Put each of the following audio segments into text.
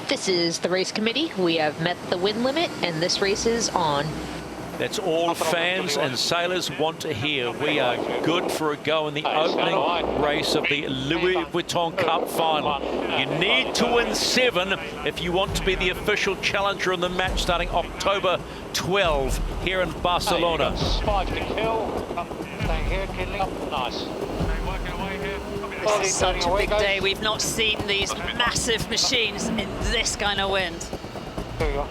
This is the race committee. We have met the wind limit, and this race is on. That's all fans and sailors want to hear. We are good for a go in the opening race of the Louis Vuitton Cup final. You need to win 7 if you want to be the official challenger in the match starting October 12 here in Barcelona. 5 to kill. Staying here, killing. Nice. This is such a big day. We've not seen these massive machines in this kind of wind. Here we go.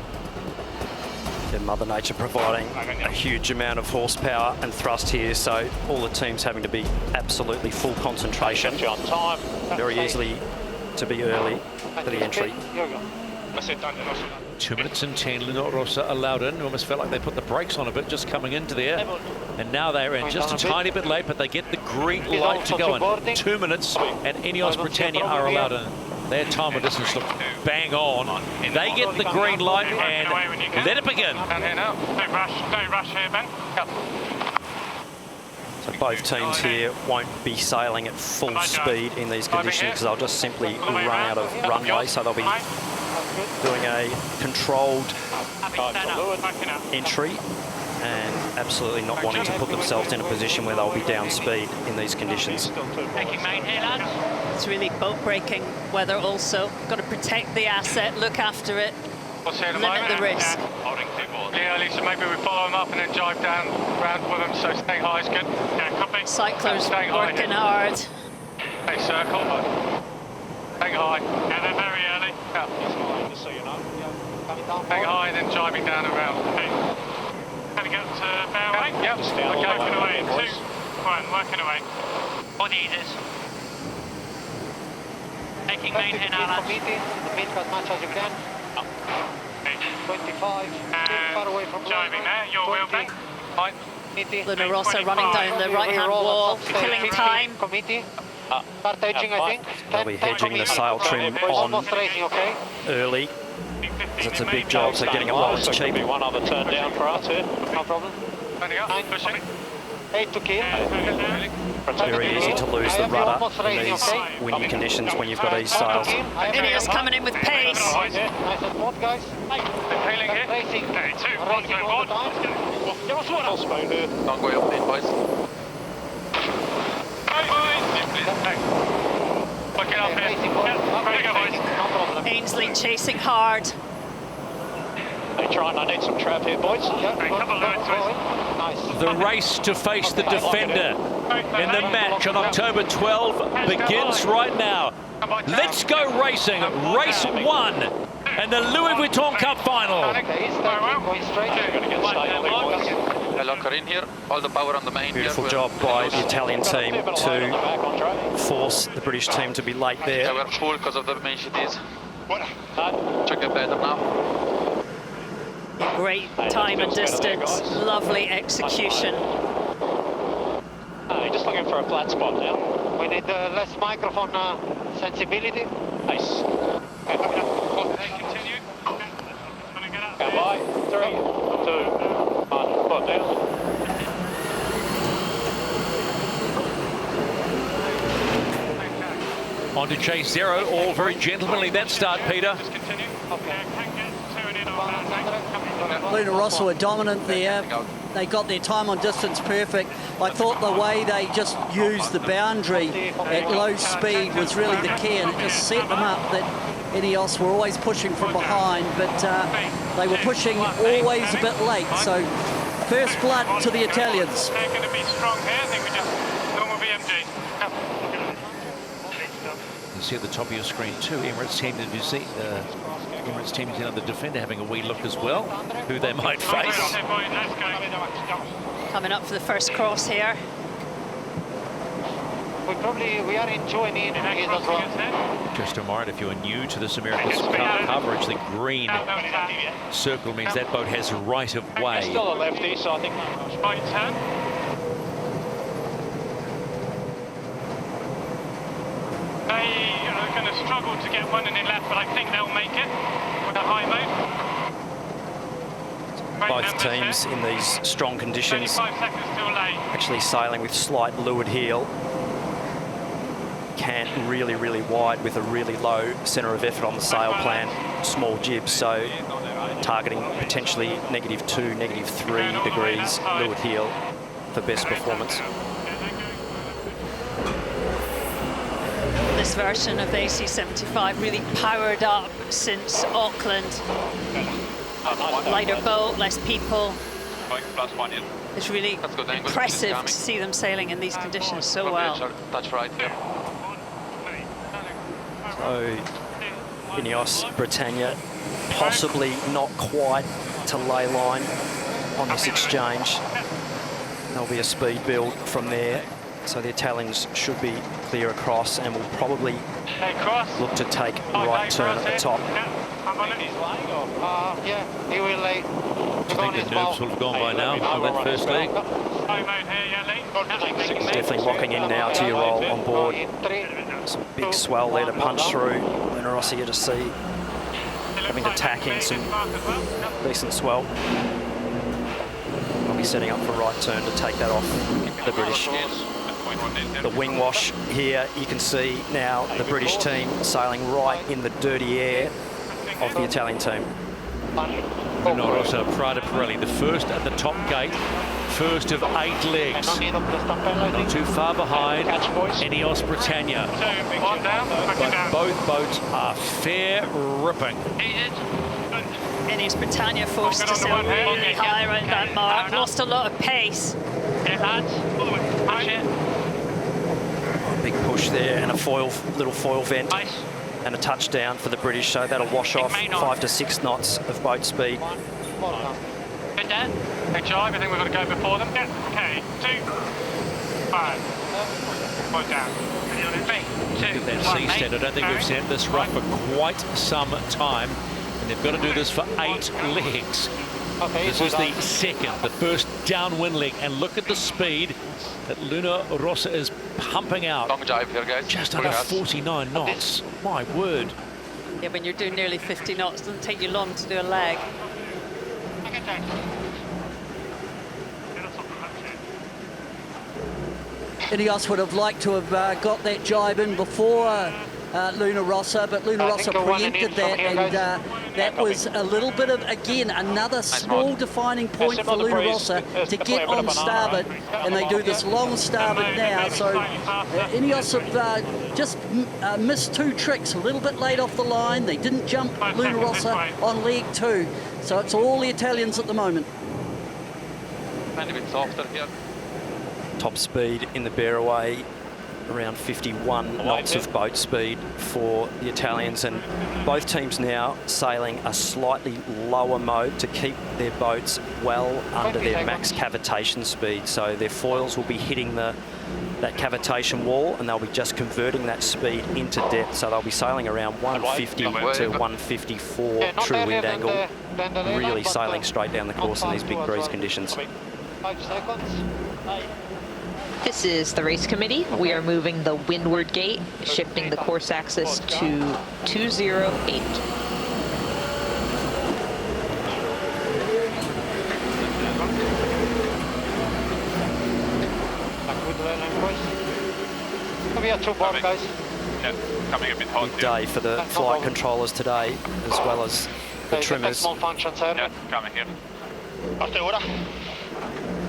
Yeah, Mother Nature providing a huge amount of horsepower and thrust here, so all the teams having to be absolutely full concentration. On time. Very easily to be early for the entry. Here we go. 2 minutes and 10, Rossa allowed in. Almost felt like they put the brakes on a bit just coming into there. And now they're in just a tiny bit late, but they get the green light to go in. 2 minutes, and INEOS Britannia are allowed in. Their time and distance look bang on. They get the green light and let it begin. Down here now. Don't rush here, Ben. Yep. So both teams here won't be sailing at full speed in these conditions because they'll just simply run out of runway, so they'll be doing a controlled entry and absolutely not wanting to put themselves in a position where they'll be down speed in these conditions. Taking main here, lads. It's really boat breaking weather also. Got to protect the asset, look after it, limit the risk. Yeah, Lisa, maybe we follow them up and then drive down round with them, so stay high is good. Yeah, copy. Cyclers working hard. Hey, circle. Stay high. Yeah, they're very early. Yeah. Just so you know. Stay high and then driving down around. Okay. Can we get to fairway? Yep. Okay, working away in 2. Right, working away. Body easers. Taking main here now, lads. Meet as much as you can. 25. Far away from driving there. Your wheel, Ben. Fine. Luna Rossa running down the right-hand wall, killing time. Committee. Start edging, I think. They'll be hedging the sail trim on racing, okay? early. It's a big job, so getting it while it's cheap. One other turn down for us here. No problem. 8 to kill. It's very easy to lose the rudder in these windy conditions when you've got these sails. INEOS coming in with pace. Nice and smooth, guys. Feeling here. Racing. 2, 1, go forward. Full spoon here. Don't go up in, boys. Looking up here. Yeah, ready to go, boys. No problem. Ainsley chasing hard. They trying, I need some trap here, boys. Nice. The race to face the defender in the match on October 12 begins right now. Let's go racing, race 1 and the Louis Vuitton Cup final. Okay, starting, going straight. Going to get stable, boys. The locker in here, all the power on the main. Beautiful job by the Italian team to force the British team to be late They there. were full because of the main sheeties. Check the better now. Great time and distance, lovely execution. Just looking for a flat spot now. We need less microphone sensibility. Nice. Continue. Go by. 3, 2, 1. Foot down. On to chase 0, all very gentlemanly that start, Peter. Just continue. Okay. Luna Rossa were dominant there. They got their time on distance perfect. I thought the way they just used the boundary at low speed was really the key, and it just set them up that INEOS were always pushing from behind, but they were pushing always a bit late. So first blood to the Italians. They're going to be strong here. I think we just normal BMG. You see at the top of your screen too, Emirates Team New Zealand, Emirates Team New Zealand, the defender having a wee look as well, who they might face. Coming up for the first cross here. We are enjoying it as well. Just a reminder, if you're new to this Emirates Cup coverage, the green circle means that boat has right of way. Still a lefty, so I think. Right turn. They are going to struggle to get one in the left, but I think they'll make it with a high mode. Both teams in these strong conditions 25 seconds too late. actually sailing with slight leeward heel. cant really, really wide with a really low centre of effort on the sail plan, small jib, so targeting potentially -2, -3 degrees leeward heel for best performance. This version of the AC75 really powered up since Auckland. Lighter boat, less people. It's really impressive to see them sailing in these conditions so well. Touch right here. So INEOS, Britannia, possibly not quite to ley line on this exchange. There'll be a speed build from there. So the Italians should be clear across and will probably look to take right turn at the top. Yeah, he will lay. I think the nerves will have gone by now on that first leg. Definitely locking in now to your roll on board. Some big swell there to punch through. And Rossa here to see, having to tack in some decent swell. I'll be setting up for right turn to take that off the British. The wing wash here, you can see now the British team sailing right in the dirty air of the Italian team. Rossa, Prada, Pirelli, the first at the top gate, first of 8 legs. Not too far behind, INEOS Britannia. But both boats are fair ripping. INEOS Britannia forced to sail really high around that mark, lost a lot of pace. Big push there and a little foil vent and a touchdown for the British, so that'll wash off 5 to 6 knots of boat speed. Good, Dan. Good job. I think we've got to go before them. Yeah. Okay. 2, 5. Point down. 3, 2, That sea stand, I don't think we've seen this rough for quite some time, and they've got to do this for 8 legs. This is the second, the first downwind leg, and look at the speed that Rossa is pumping out. Long jibe here, guys. Just under 49 knots. My word. Yeah, when you're doing nearly 50 knots, it doesn't take you long to do a leg. INEOS would have liked to have got that jibe in before Rossa, but Rossa preempted that, and that was a little bit of, again, another small defining point for Rossa to get on starboard, and they do this long starboard now. So INEOS have just missed 2 tricks, a little bit late off the line. They didn't jump Rossa on leg 2, so it's all the Italians at the moment. A bit softer here. Top speed in the bearaway, around 51 knots of boat speed for the Italians, and both teams now sailing a slightly lower mode to keep their boats well under their max cavitation speed. So their foils will be hitting that cavitation wall, and they'll be just converting that speed into depth. So they'll be sailing around 150 to 154 true wind angle, really sailing straight down the course in these big breeze conditions. 5 seconds. This is the race committee. We are moving the windward gate, shifting the course axis to 208. We are 2 board, guys. Yeah, coming a bit hot. Big day for the flight controllers today, as well as the trimmers. Small function, sir. Yeah, coming here.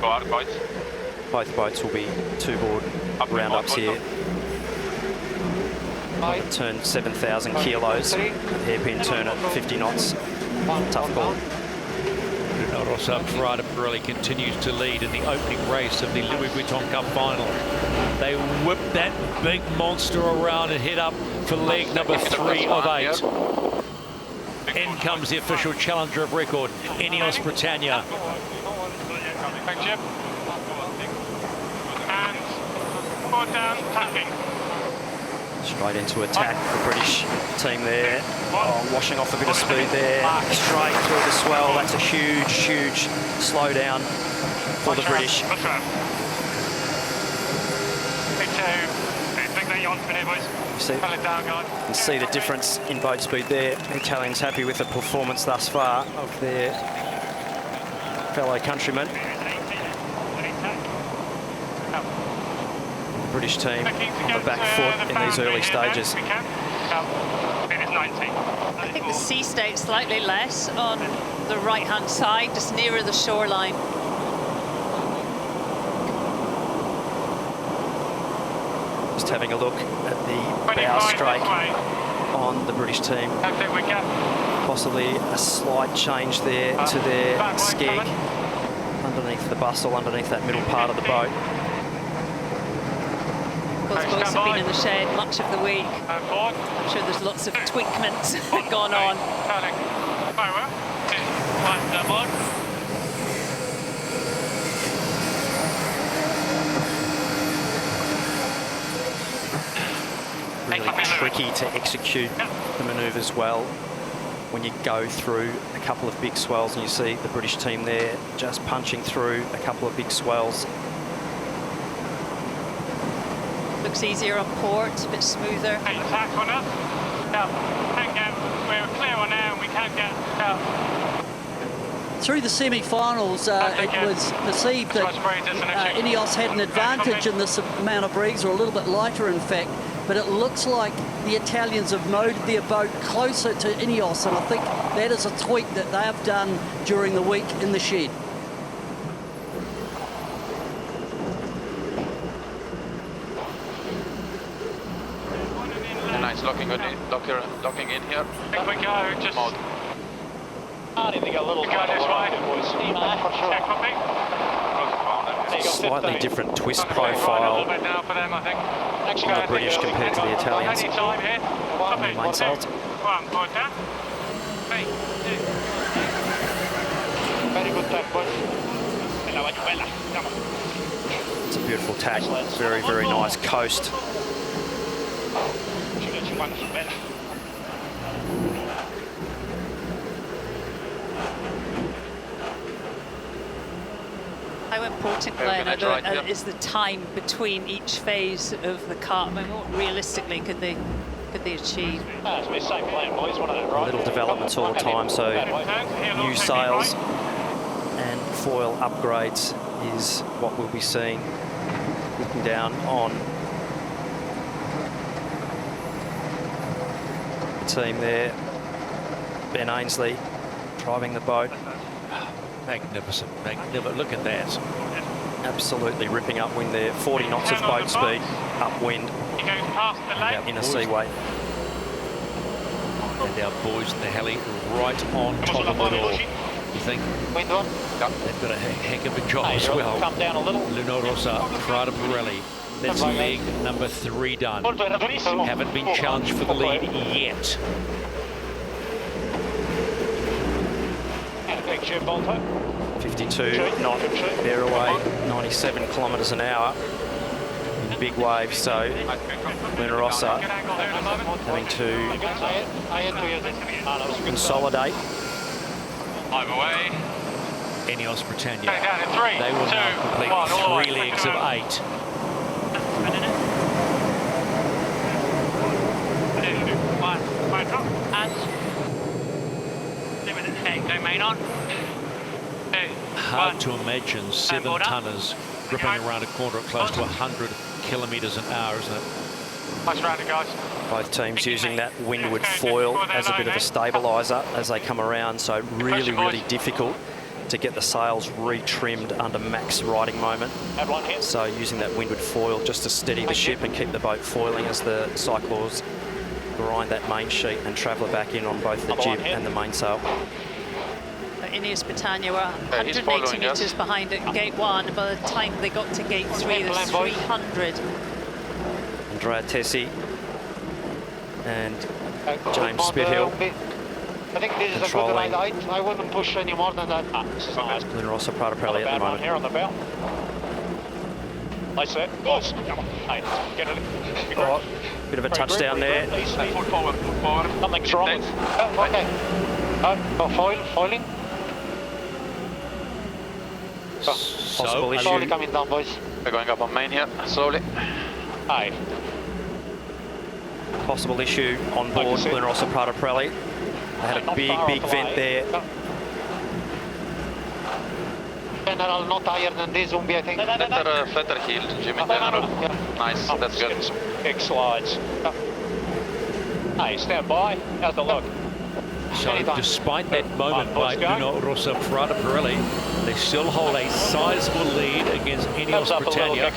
Go out, boys. Both boats will be 2-board round-ups here. Turn 7,000 kilos, hairpin turn at 50 knots. Tough call. Rossa, Prada, Pirelli continues to lead in the opening race of the Louis Vuitton Cup Final. They whip that big monster around and head up for leg number 3 of 8. In comes the official challenger of record, INEOS Britannia. Thank you. And forward down, tacking. Straight into attack, the British team there. Oh, washing off a bit of speed there. Straight through the swell. That's a huge, huge slowdown for the British. You can see the difference in boat speed there. The Italians happy with the performance thus far of their fellow countrymen. British team on the back foot in these early stages. It is 90. I think the sea stays slightly less on the right-hand side, just nearer the shoreline. Just having a look at the bow strake on the British team. Possibly a slight change there to their skeg underneath the bustle, underneath that middle part of the boat. Both boats have been in the shed much of the week. I'm sure there's lots of tweakments gone on. Really tricky to execute the manoeuvres well when you go through a couple of big swells, and you see the British team there just punching through a couple of big swells. Looks easier on port, a bit smoother. Attack on us. We're clear on now and we can't get out. Through the semi-finals, it was perceived that INEOS had an advantage in this amount of breeze, or a little bit lighter in fact, but it looks like the Italians have mowed their boat closer to INEOS, and I think that is a tweak that they have done during the week in the shed. Nice docking in here. I think we go, just... I think a little go this way. Check copy. Slightly different twist A little profile bit now for them, I think. on the British compared to the Italians. Any time here. Copy. Main salt. One, forward down. 3, 2. Very good tack, boys. It's a beautiful tack. Very, very nice coast. How important, Glenn, is the time between each phase of the cut? I mean, what realistically could they achieve? Little developments all the time, so new sails and foil upgrades is what we'll be seeing. Looking down on the team there, Ben Ainsley driving the boat. Magnificent, magnificent. Look at that. Absolutely ripping upwind there. 40 knots of boat speed, upwind, He goes past the lake. in a seaway. And our boys in the heli right on top of it all. You think Wind one. they've got a heck of a job as well. Come down a little. Rossa, Prada, Pirelli. That's leg number 3 done. Haven't been challenged for the lead yet. 52 knot bear away, 97 kilometres an hour in big waves, so Rossa having to consolidate. Overway. INEOS Britannia. Down in 3, They will 2, now complete 1, all right, 3 legs of 8. 1, drop. And limit at 8, go main on. 2, Hard 1. to imagine 7-tonners ripping around a corner at close to 100 kilometres an hour, isn't it? Nice round, guys. Both teams using that windward foil as a bit of a stabiliser as they come around, so really, really difficult to get the sails retrimmed under max riding moment. So using that windward foil just to steady the ship and keep the boat foiling as the cyclors grind that main sheet and travel it back in on both the jib and the mainsail. INEOS Britannia were 180 metres behind at gate 1. By the time they got to gate 3, there's 300. Andrea Tessi and James Spithill. I think this is a good ride. I wouldn't push any more than that. Rossa, Prada, Pirelli at the moment. Here on the bow. Nice set. Close. Get it. Oh, bit of a touchdown there. Forward. Something's wrong. Okay. Foiling. Possible issue. Slowly coming down, boys. We're going up on main here, slowly. Aye. Possible issue on board Rossa, Prada, Pirelli. They had a big vent there. General, not higher than this, Zumbi, I think. Flatter heel, Jim, in general. Nice, that's good. Big slides. Hey, stand by. How's the look? So despite that moment by Rossa Prada Pirelli, they still hold a sizable lead against INEOS Britannia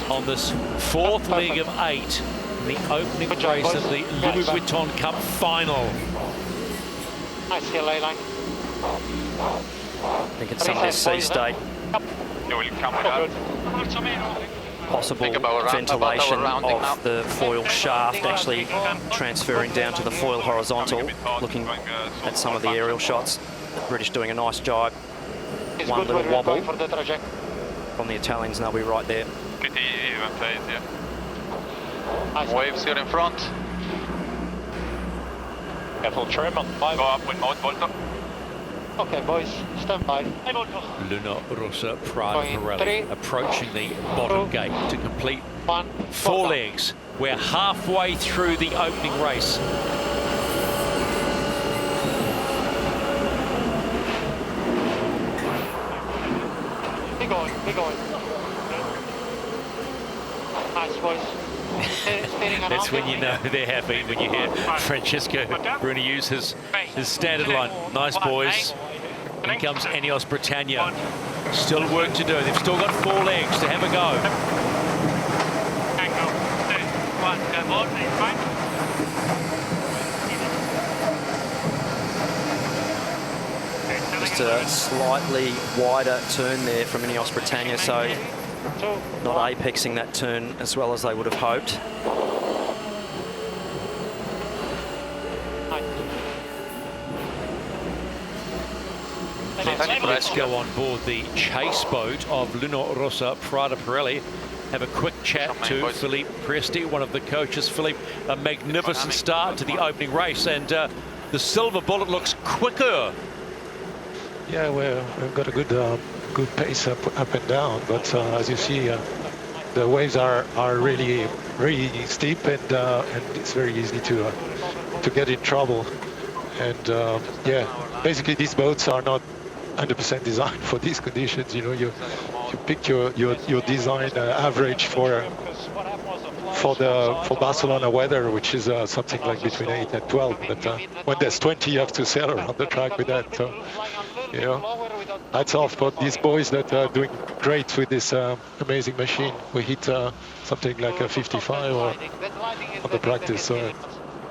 on this fourth leg of 8 in the opening race of the Louis Vuitton Cup final. Nice heel line. I think it's some of this sea state. Possible ventilation of the foil shaft actually transferring down to the foil horizontal. Looking at some of the aerial shots, the British doing a nice job. One little wobble from the Italians and they'll be right there. Pretty even played, yeah. Waves here in front. Careful trim on 5. Go up with mode, Volta. Okay, boys, stand by. Rossa Prada Pirelli approaching the bottom gate to complete 4 legs. We're halfway through the opening race. Keep going, keep going. Nice, boys. That's when you know they're happy, when you hear Francesco Bruni use his standard line. Nice, boys. In comes INEOS Britannia. Still work to do. They've still got 4 legs to have a go. Just a slightly wider turn there from INEOS Britannia, so not apexing that turn as well as they would have hoped. Let's go on board the chase boat of Rossa Prada Pirelli. Have a quick chat to Philippe Presti, one of the coaches. Philippe, a magnificent start to the opening race, and the silver bullet looks quicker. Yeah, we've got a good pace up and down, but as you see, the waves are really steep, and it's very easy to get in trouble. And yeah, basically these boats are not 100% designed for these conditions. You know, you pick your design average for Barcelona weather, which is something like between 8 and 12. But when there's 20, you have to sail around the track with that. So, you know, hats off for these boys that are doing great with this amazing machine. We hit something like a 55 on the practice, so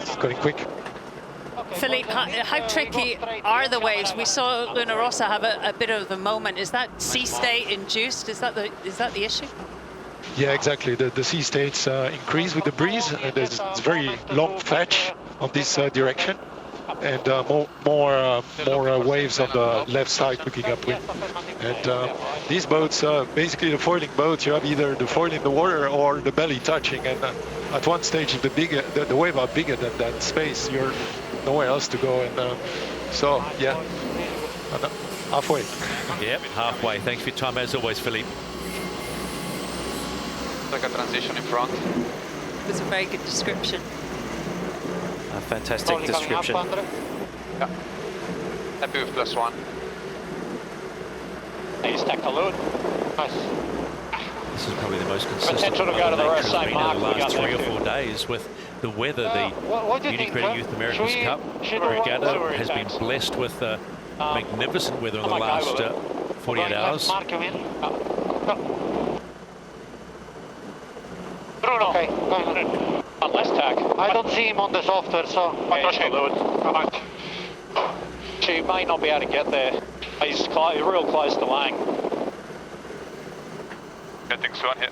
it's going quick. Philippe, how tricky are the waves? We saw Rossa have a bit of the moment. Is that sea state induced? Is that the issue? Yeah, exactly. The sea states increase with the breeze, and there's very long fetch on this direction, and more waves on the left side looking upwind. And these boats, basically the foiling boats, you have either the foil in the water or the belly touching. And at one stage, if the wave are bigger than that space, you're nowhere else to go. And so, yeah, halfway. Yep, halfway. Thanks for your time as always, Philippe. Like a transition in front. It was a very good description. A fantastic description. Yeah. Happy with +1. He's tacked the load. Nice. This is probably the most consistent Potential to go to the has same been mark over the we last got 3 or there. 4 days with the weather. The Unicredit Youth Americas Cup regatta has been blessed with magnificent weather in the last 48 hours. Bruno. Okay, On less tack. I don't see him on the software, so... She may not be able to get there. He's real close to Lang. Getting Swan here.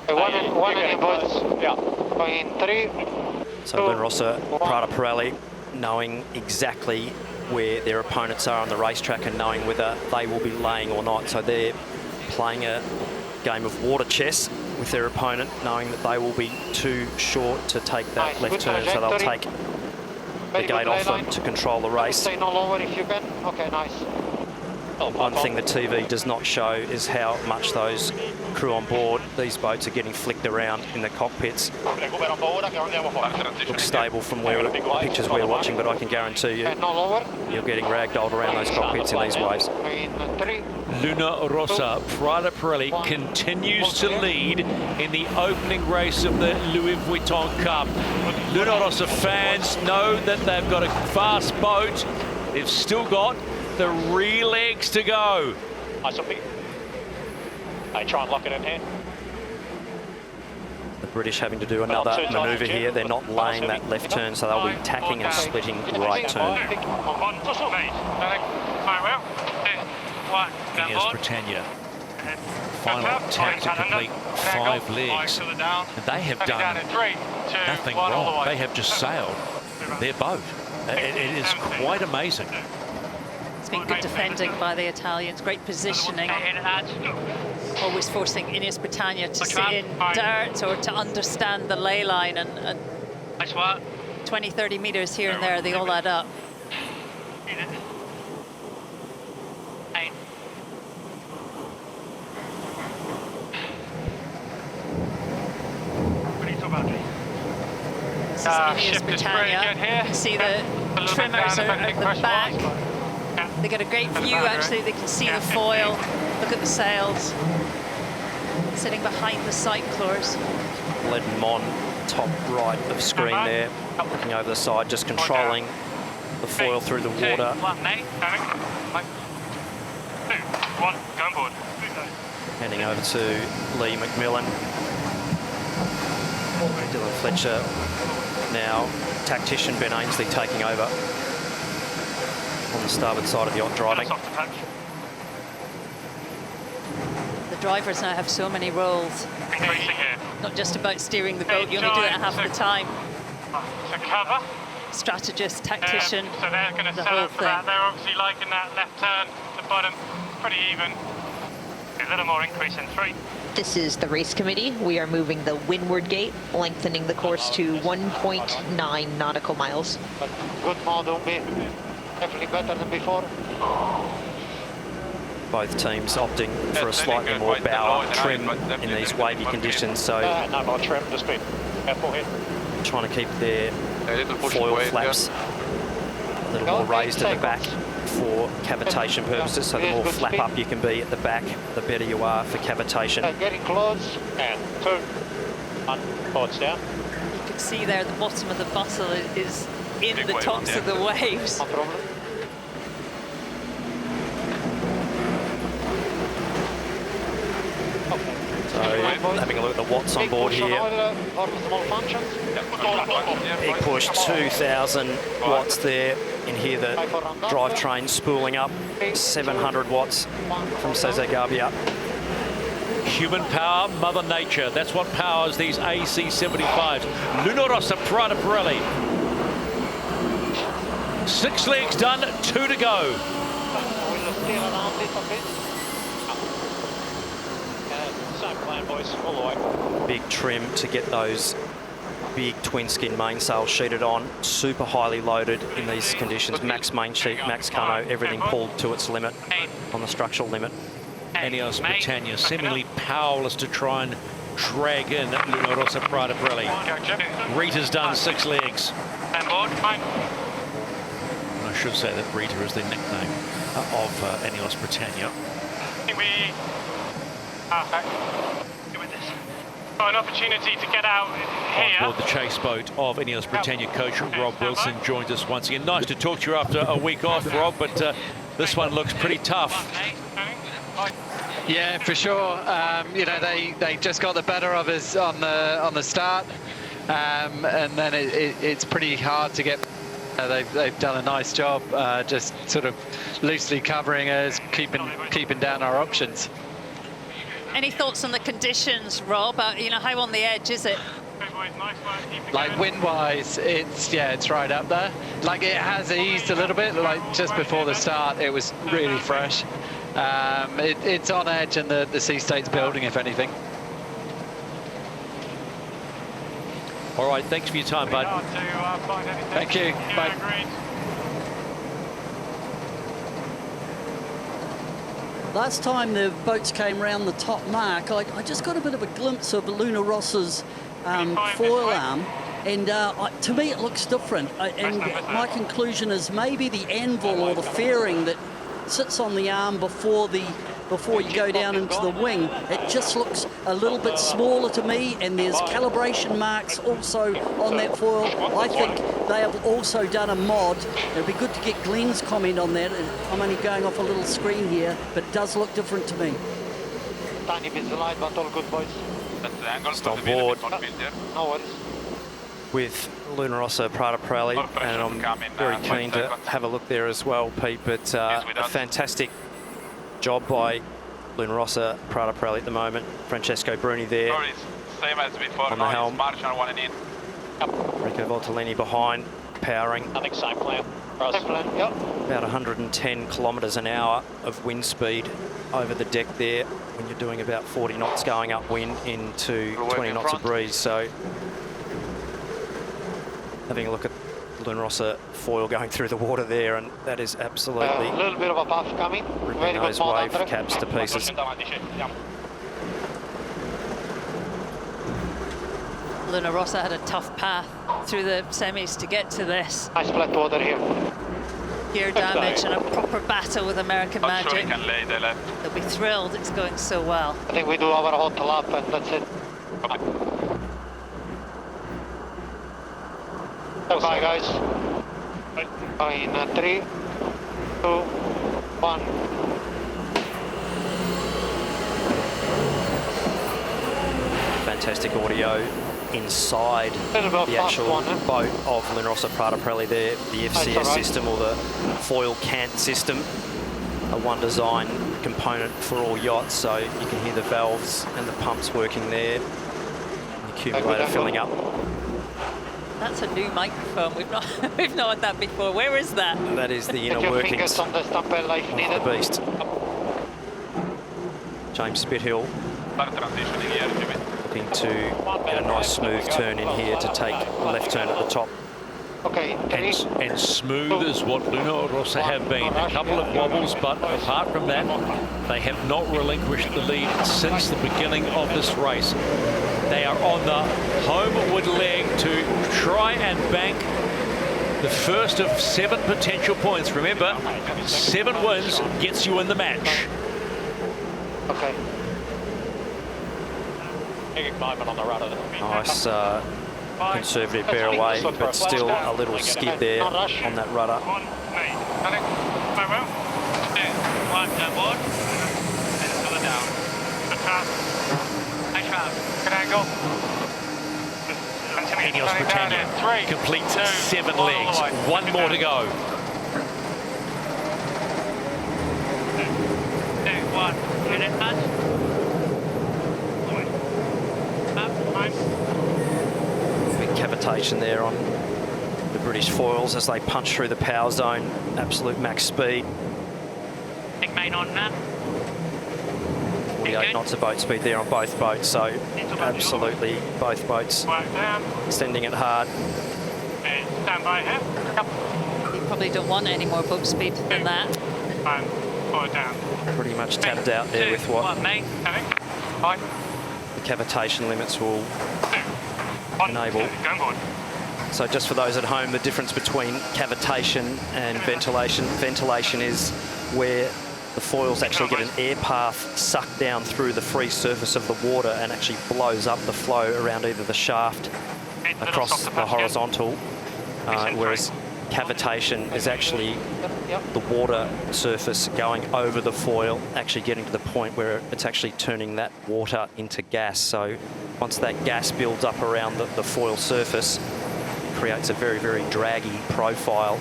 One in boys. Yeah. Going in 3. So Rossa Prada Pirelli, knowing exactly where their opponents are on the racetrack and knowing whether they will be laying or not. So they're playing a game of water chess with their opponent, knowing that they will be too short to take that left turn, so they'll take the gate off them to control the race. Stay no lower if you can. Okay, nice. One thing the TV does not show is how much those crew on board. These boats are getting flicked around in the cockpits. Looks stable from where pictures we're watching, but I can guarantee you you're getting ragdolled around those cockpits in these waves. Luna Rossa, Prada Pirelli continues to lead in the opening race of the Louis Vuitton Cup. Luna Rossa fans know that they've got a fast boat. They've still got 3 legs to go. Try and lock it in here. The British having to do another manoeuvre here. They're not laying that left turn, so they'll be tacking and splitting right turn. INEOS Britannia. Final tack to complete 5 legs. And they have done nothing wrong. They have just sailed their boat. It is quite amazing. It's been good defending by the Italians, great positioning. Always forcing INEOS Britannia to sit in dirt or to understand the ley line, and 20, 30 metres here and there, they all add up. This is INEOS Britannia. You can see the trimmers are at the back. They get a great view, actually. They can see the foil. Look at the sails. Sitting behind the cyclors. Leading on top right of screen there. Looking over the side, just controlling the foil through the water. Handing over to Lee McMillan. Dylan Fletcher now. Tactician Ben Ainsley taking over on the starboard side of the yacht driving. The drivers now have so many roles. Not just about steering the boat, you only do that half the time. Strategist, tactician, so they're going to set up for that. They're obviously liking that left turn to the bottom, pretty even. A little more increase in 3. This is the race committee. We are moving the windward gate, lengthening the course to 1.9 nautical miles. Good model, definitely better than before. Both teams opting for a slightly more bow trim in these wavy conditions, so no more trim, just be careful here. Trying to keep their foil flaps a little more raised at the back for cavitation purposes, so the more flap up you can be at the back, the better you are for cavitation. Getting close, and 2, 1, boards down. You can see there the bottom of the bustle is in the tops of the waves. No problem. So having a look at the watts on board here. Big push, 2,000 watts there. In here the drivetrain spooling up, 700 watts from Sazagabia. Human power, Mother Nature. That's what powers these AC-75s. Luna Rossa, Prada Pirelli. 6 legs done, 2 to go. Big trim to get those big twin skin mainsails sheeted on, super highly loaded in these conditions. Max main sheet, max camo, everything pulled to its limit on the structural limit. INEOS Britannia seemingly powerless to try and drag in Luna Rossa, Prada Pirelli. Rita's done 6 legs. And I should say that Rita is the nickname of INEOS Britannia. Got an opportunity to get out here. On board the chase boat of INEOS Britannia, coach Rob Wilson joins us once again. Nice to talk to you after a week off, Rob, but this one looks pretty tough. Yeah, for sure. You know, they just got the better of us on the start, and then it's pretty hard to get. They've done a nice job, just sort of loosely covering us, keeping down our options. Any thoughts on the conditions, Rob? You know, how on the edge is it? Like wind-wise, it's right up there. Like it has eased a little bit. Like just before the start, it was really fresh. It's on edge, and the sea state's building, if anything. All right, thanks for your time, bud. Thank you. Bye. last time the boats came round the top mark, I just got a bit of a glimpse of Luna Rossa's foil arm, and to me it looks different. And my conclusion is maybe the anvil or the fairing that sits on the arm before you go down into the wing, it just looks a little bit smaller to me, and there's calibration marks also on that foil. I think they have also done a mod. It'd be good to get Glenn's comment on that. I'm only going off a little screen here, but it does look different to me. Tiny bit light, but all good, boys. Just on board No worries. with Luna Rossa Prada Pirelli, and I'm very keen to have a look there as well, Pete. But a fantastic job by Luna Rossa Prada Pirelli at the moment. Francesco Bruni there Same as before, on the helm. Yep. Rico Voltolini behind, powering. I think same plan. Same plan, yep. About 110 kilometres an hour of wind speed over the deck there when you're doing about 40 knots going upwind into 20 knots of breeze. So having a look at Luna Rossa foil going through the water there, and that is absolutely a little bit of a puff coming. ripping those wave caps to pieces. Luna Rossa had a tough path through the semis to get to this. Nice flat water here. Gear damage and a proper battle with American Magic. They'll be thrilled it's going so well. I think we do our hot lap and that's it. Bye guys. In 3, 2, 1. Fantastic audio inside the actual boat of Luna Rossa Prada Pirelli there, the FCS system, or the foil cant system, a one design component for all yachts, so you can hear the valves and the pumps working there, the accumulator filling up. That's a new microphone. We've not had that before. Where is that? That is the inner workings of the beast. James Spithill looking to get a nice smooth turn in here to take a left turn at the top. Okay, and smooth as what Luna Rossa have been. A couple of wobbles, but apart from that, they have not relinquished the lead since the beginning of this race. They are on the homeward leg to try and bank the first of 7 potential points. Remember, 7 wins gets you in the match. Okay. Nice conservative bear away, but still a little skid there on that rudder. INEOS Britannia completes 7 legs. 1 more to go. 2, 1, get it, touch. Big cavitation there on the British foils as they punch through the power zone, absolute max speed. Big main on that. 48 knots of boat speed there on both boats, so absolutely both boats sending it hard. Stand by here. You probably don't want any more boat speed than that. And forward down. Pretty much tapped out there with what Bye. the cavitation limits will enable. So just for those at home, the difference between cavitation and ventilation. Ventilation is where the foils actually get an air path sucked down through the free surface of the water and actually blows up the flow around either the shaft across the horizontal, whereas cavitation is actually the water surface going over the foil, actually getting to the point where it's actually turning that water into gas. So once that gas builds up around the foil surface, it creates a very, very draggy profile,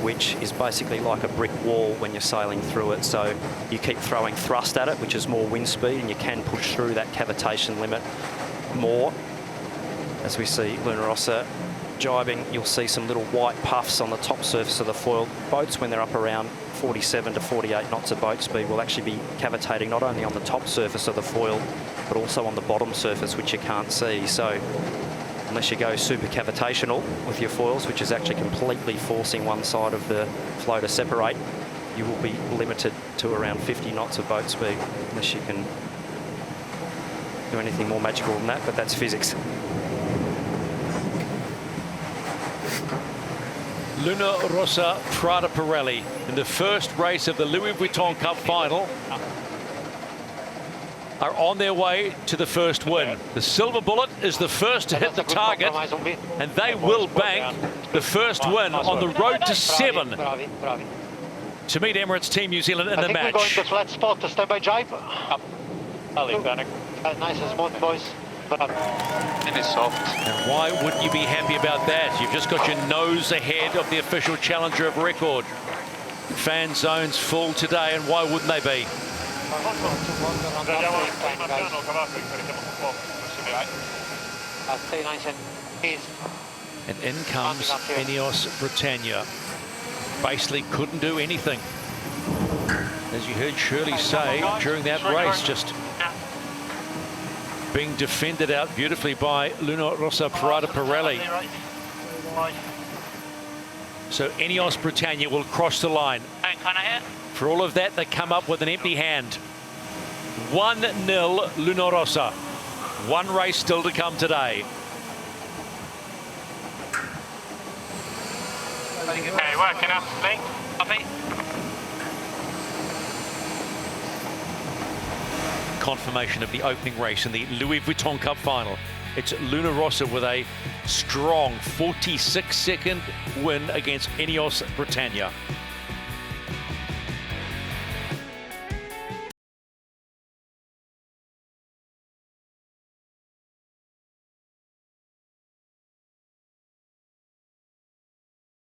which is basically like a brick wall when you're sailing through it. So you keep throwing thrust at it, which is more wind speed, and you can push through that cavitation limit more. As we see Luna Rossa jibing, you'll see some little white puffs on the top surface of the foil. Boats, when they're up around 47 to 48 knots of boat speed, will actually be cavitating not only on the top surface of the foil, but also on the bottom surface, which you can't see. So unless you go super cavitational with your foils, which is actually completely forcing one side of the flow to separate, you will be limited to around 50 knots of boat speed unless you can do anything more magical than that, but that's physics. Luna Rossa, Prada, Pirelli in the first race of the Louis Vuitton Cup final are on their way to the first win. The Silver Bullet is the first to hit the target, and they will bank the first win on the road to 7 to meet Emirates Team New Zealand in the match. We're going to flat spot to stand by jibe. I'll leave panic. Nice and smooth, boys. It is soft. And why wouldn't you be happy about that? You've just got your nose ahead of the official challenger of record. Fan zones full today, and why wouldn't they be? Stay nice and easy. And in comes INEOS Britannia. Basically couldn't do anything. As you heard Shirley say during that race, just being defended out beautifully by Luna Rossa, Prada, Pirelli. So INEOS Britannia will cross the line. For all of that, they come up with an empty hand. 1-0 Luna Rossa. One race still to come today. Okay, working up, Lee. Copy. Confirmation of the opening race in the Louis Vuitton Cup final. It's Luna Rossa with a strong 46-second win against INEOS Britannia.